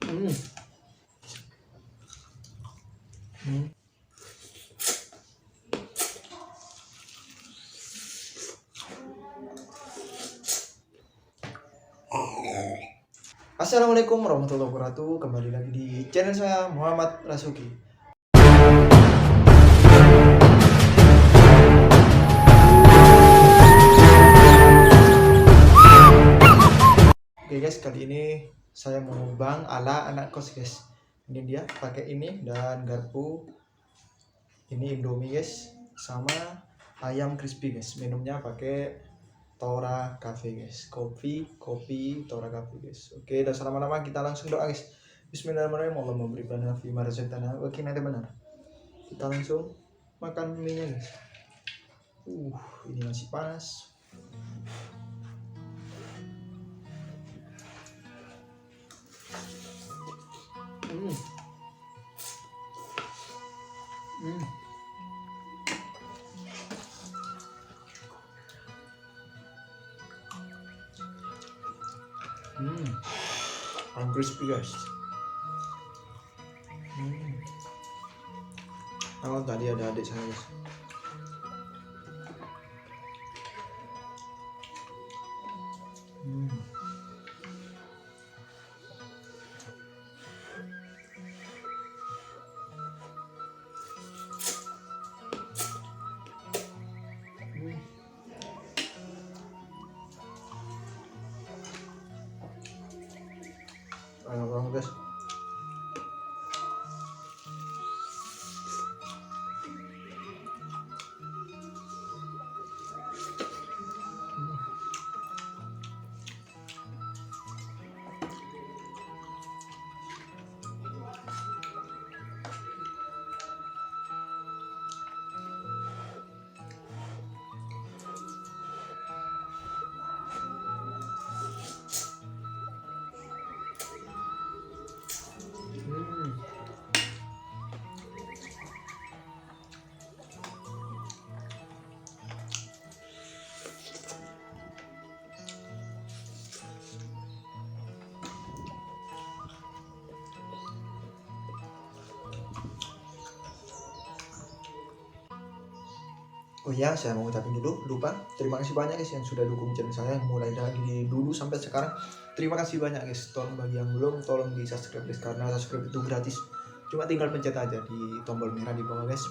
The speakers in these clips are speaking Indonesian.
Hmm. Hmm. Assalamualaikum warahmatullahi wabarakatuh. Kembali lagi di channel saya Muhammad Rasuki. Oke guys, kali ini saya mau mukbang ala anak kos guys. Ini dia pakai ini dan garpu. Ini Indomie guys, sama ayam crispy guys. Minumnya pakai Tora Cafe guys. Kopi Tora Cafe guys. Oke, dan selama-lama kita langsung doa guys. Bismillahirrahmanirrahim. Allah memberi bahan fi marzaqtana wa qina adzabannar. Kita langsung makan mie guys. Ini masih panas. Hmm. Hmm. I'm crispy guys. Kalau tadi ada adik saya guys. Enak banget guys. Oh ya, saya mau ucapin dulu, lupa. Terima kasih banyak guys yang sudah dukung channel saya mulai dari dulu sampai sekarang. Terima kasih banyak guys. Tolong bagi yang belum, tolong di subscribe guys, karena subscribe itu gratis. Cuma tinggal pencet aja di tombol merah di bawah guys.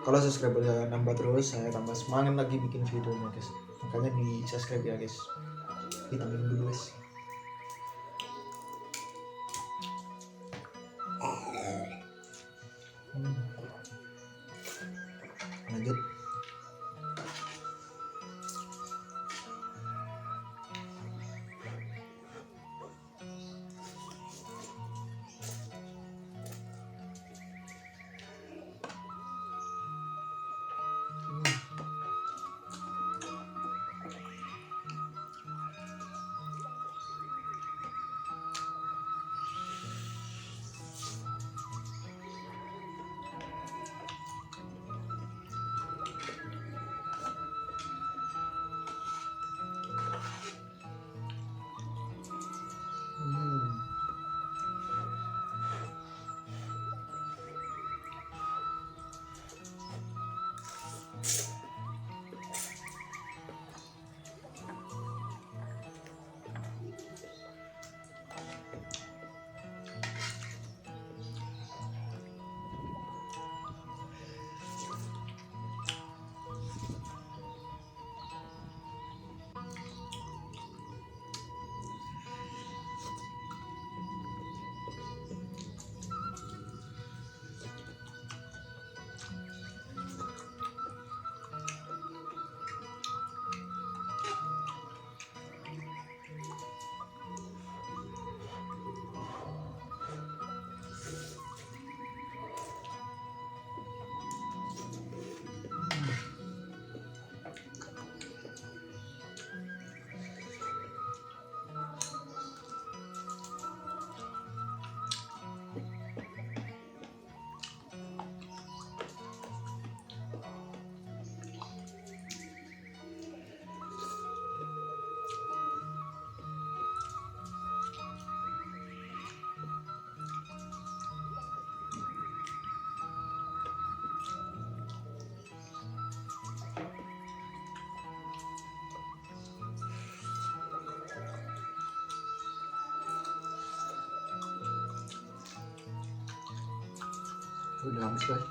Kalau subscribernya nambah terus, saya tambah semangat lagi bikin videonya guys. Makanya di subscribe ya guys. Kita minum dulu guys. Lanjut. Udah habis guys.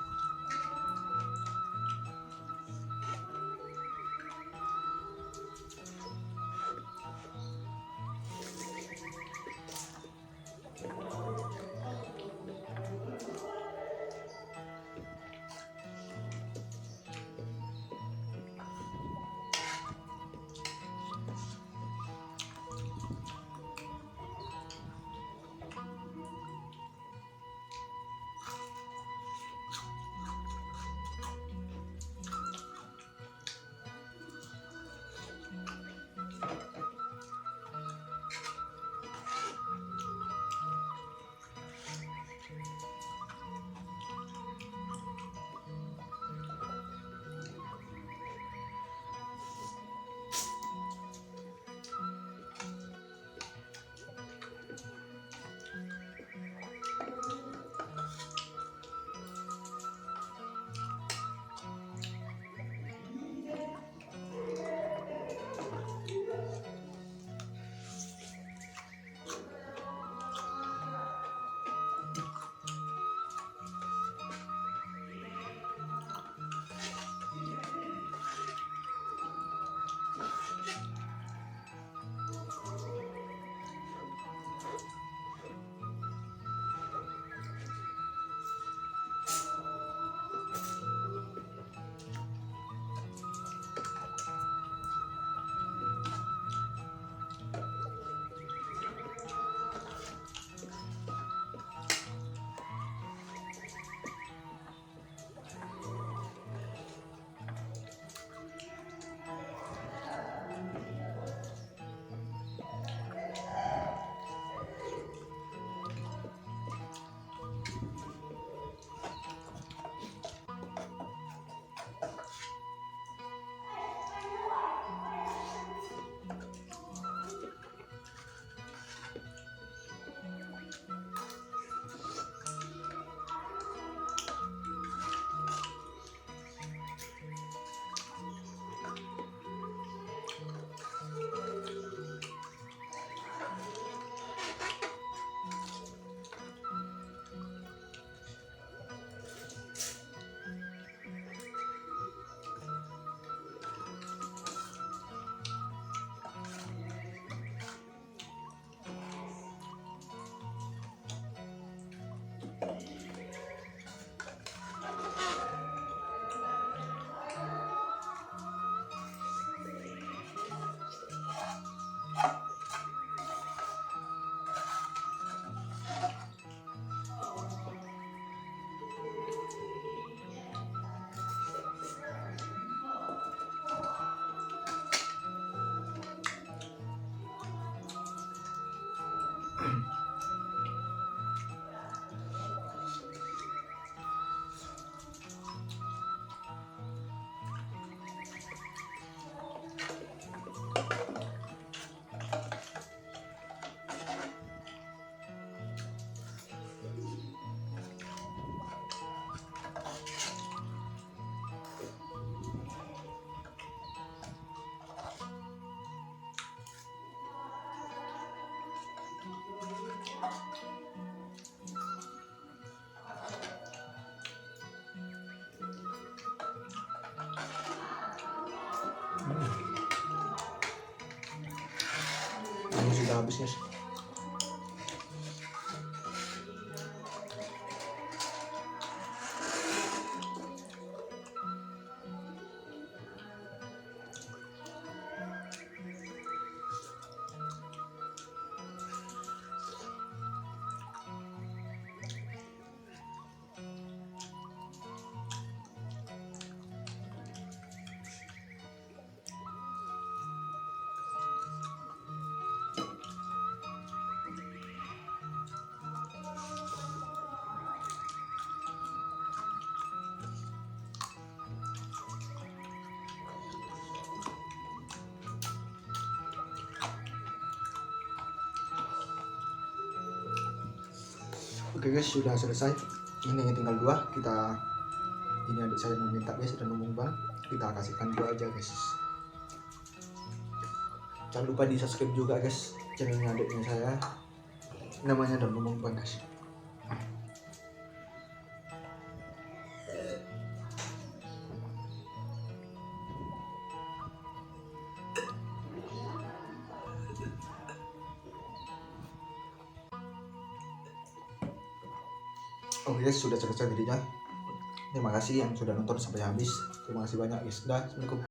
Ini sudah habis guys. Oke guys, sudah selesai. Ini tinggal 2. Ini adik saya meminta guys, dan mukbang. Kita kasihkan 2 aja guys. Jangan lupa di subscribe juga guys channelnya adiknya saya, namanya dan mukbang guys. Oke guys, sudah selesai videonya. Terima kasih yang sudah nonton sampai habis. Terima kasih banyak guys. Dah, assalamualaikum.